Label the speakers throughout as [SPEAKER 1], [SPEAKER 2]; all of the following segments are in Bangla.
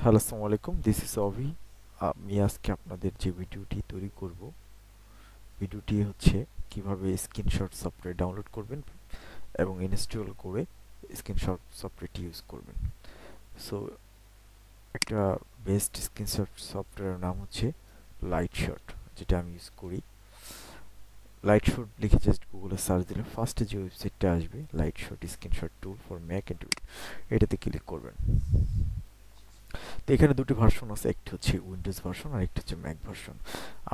[SPEAKER 1] হ্যালো, আসসালামু আলাইকুম। দিস ইজ অভি। আমি আজকে আপনাদের যে ভিডিওটি তৈরি করব, ভিডিওটি হচ্ছে কিভাবে স্ক্রিনশট সফটওয়্যার ডাউনলোড করবেন এবং ইনস্টল করে স্ক্রিনশট সফটওয়্যারটি ইউজ করবেন। সো একটা বেস্ট স্ক্রিনশট সফটওয়্যারের নাম হচ্ছে লাইটশট, যেটা আমি ইউজ করি। লাইটশট লিখে জাস্ট গুগলে সার্চ দিলে ফার্স্টে যে ওয়েবসাইটটা আসবে, lightshot screenshot tool for mac and এটাতে ক্লিক করবেন। তো এখানে দুটি ভার্সন আছে, একটি হচ্ছে উইন্ডোজ ভার্সন আর একটি হচ্ছে ম্যাক ভার্সন।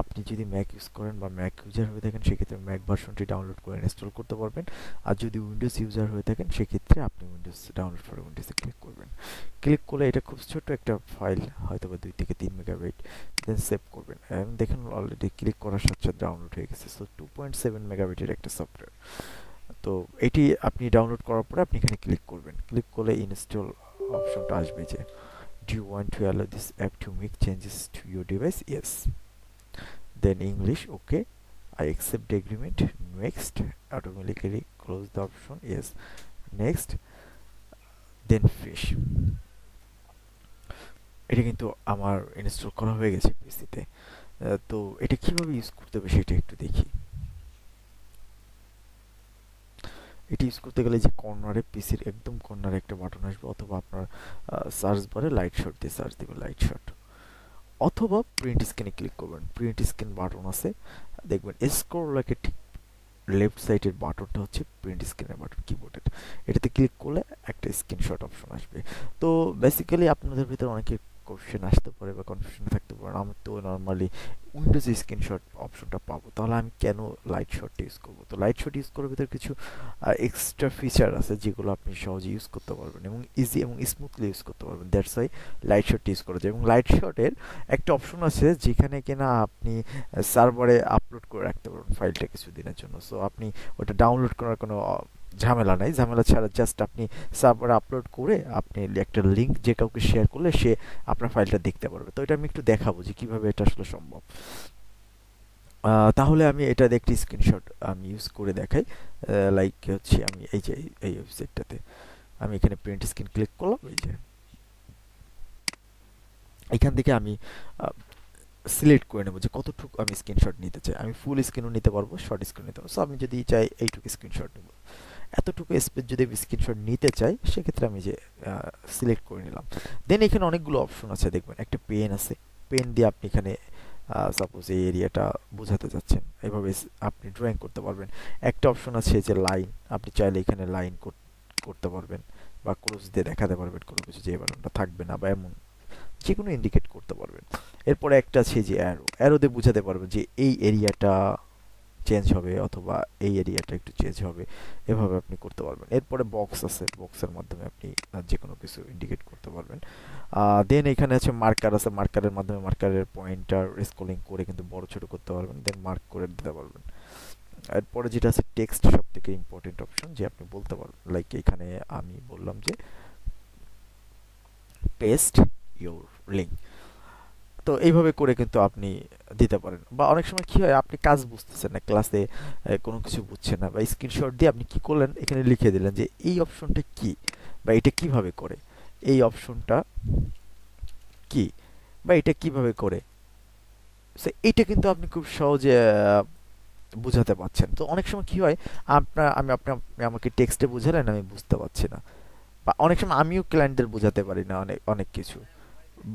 [SPEAKER 1] আপনি যদি ম্যাক ইউজ করেন বা ম্যাক ইউজার হয়ে থাকেন, সেক্ষেত্রে ম্যাক ভার্সনটি ডাউনলোড করে ইনস্টল করতে পারবেন। আর যদি উইন্ডোজ ইউজার হয়ে থাকেন, সেক্ষেত্রে আপনি উইন্ডোজ ডাউনলোড করে উইন্ডোজে ক্লিক করবেন। ক্লিক করলে এটা খুব ছোট একটা ফাইল, হয়তো বা 2 থেকে 3 মেগাবাইট, দেন সেভ করবেন। এবং দেখেন অলরেডি ক্লিক করার সাথে সাথে ডাউনলোড হয়ে গেছে। সো 2.7 মেগাবাইটের একটা সফটওয়্যার। তো এটি আপনি ডাউনলোড করার পরে আপনি এখানে ক্লিক করবেন। ক্লিক করলে ইনস্টল অপশনটা আসবে যে do you want to allow this app to make changes to your device? Yes. Then English, okay. I accept the agreement. Next. Automatically close the option. Yes. Next. Then fish. এটা কিন্তু আমার ইনস্টল করা হয়ে গেছে পিসিতে। তো এটা কিভাবে ইউজ করতে হবে সেটা একটু দেখি। এটি ইউজ করতে গেলে যে কর্নারে, পিসির একদম কর্নারে একটা বাটন আসবে, অথবা আপনার সার্চ বারে লাইট শট দিয়ে সার্চ দিবেন লাইট শট, অথবা প্রিন্ট স্ক্রিনে ক্লিক করবেন। প্রিন্ট স্ক্রিন বাটন আছে, দেখবেন স্ক্রল লেখে ঠিক লেফট সাইডের বাটনটা হচ্ছে প্রিন্ট স্ক্রিনের বাটন কিবোর্ডের। এটাতে ক্লিক করলে একটা স্ক্রিনশট অপশন আসবে। তো বেসিক্যালি আপনাদের ভিতরে অনেকের কোশ্চেন আসতে পারে বা কনফিউশন থাকতে পারে, আমি তো নর্মালি উইন্ডোজে স্ক্রিনশট অপশনটা পাবো, তাহলে আমি কেন লাইট শটটা ইউজ করবো? তো লাইট শট ইউজ করার ভিতরে কিছু এক্সট্রা ফিচার আছে যেগুলো আপনি সহজে ইউজ করতে পারবেন এবং ইজি এবং স্মুথলি ইউজ করতে পারবেন। That's why light shot use করা যায়। এবং লাইট শটের একটা অপশন আছে যেখানে কিনা আপনি সার্ভারে আপলোড করে রাখতে পারবেন ফাইলটা কিছুদিনের জন্য। সো আপনি ওটা ডাউনলোড করার কোনো ঝামেলা নাই। ঝামেলা ছাড়া জাস্ট আপনি সার্ভারে আপলোড করে আপনি একটা লিঙ্ক যে কাউকে শেয়ার করলে সে আপনার ফাইলটা দেখতে পারবে। তো এটা আমি একটু দেখাবো যে কিভাবে এটা আসলে সম্ভব। তাহলে আমি এটা একটি স্ক্রিনশট আমি ইউজ করে দেখাই। লাইক হচ্ছে আমি এই যে এই ওয়েবসাইটটাতে আমি এখানে প্রিন্ট স্ক্রিন ক্লিক করলাম। এই যে এখান থেকে আমি সিলেক্ট করে নেবো যে কতটুকু আমি স্ক্রিনশট নিতে চাই। আমি ফুল স্ক্রিনও নিতে পারবো, শর্ট স্ক্রিন নিতে পারবো। সো আমি যদি চাই এইটুকু স্ক্রিনশট নেব, এতটুকু স্পেস যদি আমি স্ক্রিনশট নিতে চাই, সেক্ষেত্রে আমি যে সিলেক্ট করে নিলাম। দেন এখানে অনেকগুলো অপশন আছে, দেখবেন একটা পেন আছে। পেন দিয়ে আপনি এখানে সাপোজ এই এরিয়াটা বোঝাতে যাচ্ছেন, এভাবে আপনি ড্রয়িং করতে পারবেন। একটা অপশন আছে যে লাইন, আপনি চাইলে এখানে লাইন করতে পারবেন বা ক্রস দিয়ে দেখাতে পারবেন কোনো কিছু, যে বাটনটা থাকবে না বা এমন যে কোনো ইন্ডিকেট করতে পারবেন। এরপরে একটা আছে যে অ্যারো, অ্যারো দিয়ে বোঝাতে পারবেন যে এই এরিয়াটা চেঞ্জ হবে অথবা এই এরিয়াটা একটু চেঞ্জ হবে, এভাবে আপনি করতে পারবেন। এরপরে বক্স আছে, বক্সের মাধ্যমে আপনি যে কোনো কিছু ইন্ডিকেট করতে পারবেন। দেন এখানে আছে মার্কার আছে, মার্কারের মাধ্যমে মার্কারের পয়েন্টার স্ক্রলিং করে কিন্তু বড় ছোট করতে পারবেন, দেন মার্ক করে দিতে পারবেন। এরপরে যেটা আছে টেক্সট, সব থেকে ইম্পর্টেন্ট অপশন, যে আপনি বলতে পারবেন লাইক এখানে আমি বললাম যে পেস্ট ইউর লিঙ্ক। তো এইভাবে করে কিন্তু আপনি দিতে পারেন। বা অনেক সময় কি হয়, আপনি কাজ বুঝতেছেন না, ক্লাসে কোনো কিছু বুঝছেন না, বা স্ক্রিনশট দিয়ে আপনি কি করলেন, এখানে লিখে দিলেন যে এই অপশনটা কি বা এটা কিভাবে করে, এই অপশনটা কি বা এটা কিভাবে করে। সো এইটা কিন্তু আপনি খুব সহজে বুঝাতে পারছেন। তো অনেক সময় কি হয়, আপনি আমাকে টেক্সটে বুঝালেন, আমি বুঝতে পারছি না, বা অনেক সময় আমিও ক্লায়েন্টদের বোঝাতে পারি না অনেক অনেক কিছু।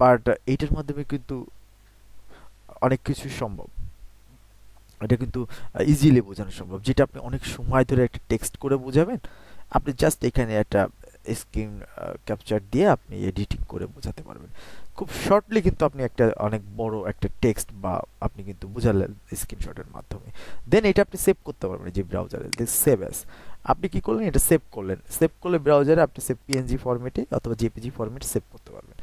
[SPEAKER 1] বাট এইটার মাধ্যমে কিন্তু অনেক কিছু সম্ভব। এটা কিন্তু ইজিলি বোঝানো সম্ভব। যেটা আপনি অনেক সময় ধরে একটা টেক্সট করে বোঝাবেন, আপনি জাস্ট এখানে একটা স্ক্রিন ক্যাপচার দিয়ে আপনি এডিটিং করে বোঝাতে পারবেন খুব শর্টলি। কিন্তু আপনি একটা অনেক বড় একটা টেক্সট বা আপনি কিন্তু বোঝালেন স্ক্রিনশটের মাধ্যমে। দেন এটা আপনি সেভ করতে পারবেন যে ব্রাউজারে, সেভ অ্যাজ। আপনি কি করলেন, এটা সেভ করলেন। সেভ করলে ব্রাউজারে আপনি সেভ পিএনজি ফরম্যাটে অথবা জেপিজি ফরম্যাটে সেভ করতে পারবেন।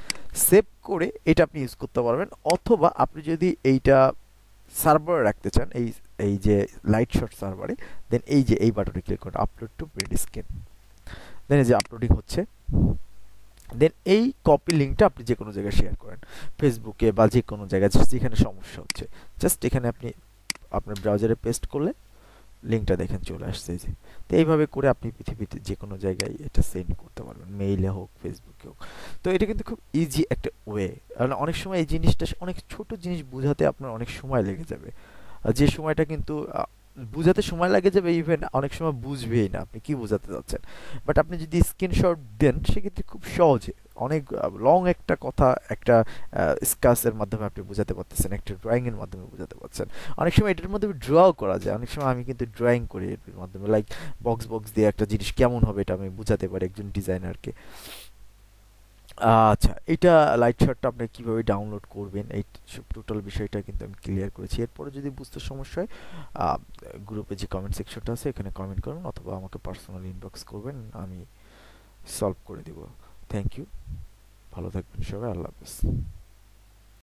[SPEAKER 1] সেভ করে এটা আপনি ইউজ করতে পারবেন। অথবা আপনি যদি এইটা সার্ভারে রাখতে চান, এই এই যে লাইট শট সার্ভারে, দেন এই যে এই বাটনে ক্লিক করুন, আপলোড টু প্রিন্ট স্ক্রিন। দেন এই যে আপলোডিং হচ্ছে। দেন এই কপি লিঙ্কটা আপনি যে কোনো জায়গায় শেয়ার করেন, ফেসবুকে বা যে কোনো জায়গায় যেখানে সমস্যা হচ্ছে, জাস্ট এখানে আপনি আপনার ব্রাউজারে পেস্ট করলে লিঙ্কটা দেখেন চলে আসছে এই যে। তো এইভাবে করে আপনি পৃথিবীতে যে কোনো জায়গায় এটা সেন্ড করতে পারবেন, মেইলে হোক, ফেসবুকে হোক। তো এটা কিন্তু খুব ইজি একটা ওয়ে। কারণ অনেক সময় এই জিনিসটা, অনেক ছোট জিনিস বোঝাতে আপনার অনেক সময় লেগে যাবে। যে সময়টা কিন্তু বুঝাতে সময় লাগে যাবে, ইভেন অনেক সময় বুঝবেই না আপনি কি বোঝাতে চাচ্ছেন। বাট আপনি যদি স্ক্রিনশট দেন সেক্ষেত্রে খুব সহজে অনেক লং একটা কথা একটা স্কাচের মাধ্যমে আপনি বোঝাতে পারতেছেন, একটা ড্রয়িং এর মাধ্যমে বোঝাতে পারছেন। অনেক সময় এটার মাধ্যমে ড্রও করা যায়, অনেক সময় আমি কিন্তু ড্রয়িং করি এর মাধ্যমে, লাইক বক্স বক্স দিয়ে একটা জিনিস কেমন হবে এটা আমি বোঝাতে পারি একজন ডিজাইনারকে। আচ্ছা, এটা লাইট শার্টটা আপনি কিভাবে ডাউনলোড করবেন এই সব টোটাল বিষয়টা কিন্তু আমি ক্লিয়ার করেছি। এরপরে যদি বুঝতে সমস্যা হয় আহ, গ্রুপে যে কমেন্ট সেকশনটা আছে এখানে কমেন্ট করুন, অথবা আমাকে পার্সোনালি ইনবক্স করবেন, আমি সলভ করে দিব। থ্যাংক ইউ, ভালো থাকবেন সবাই, আল্লাহ হাফেজ।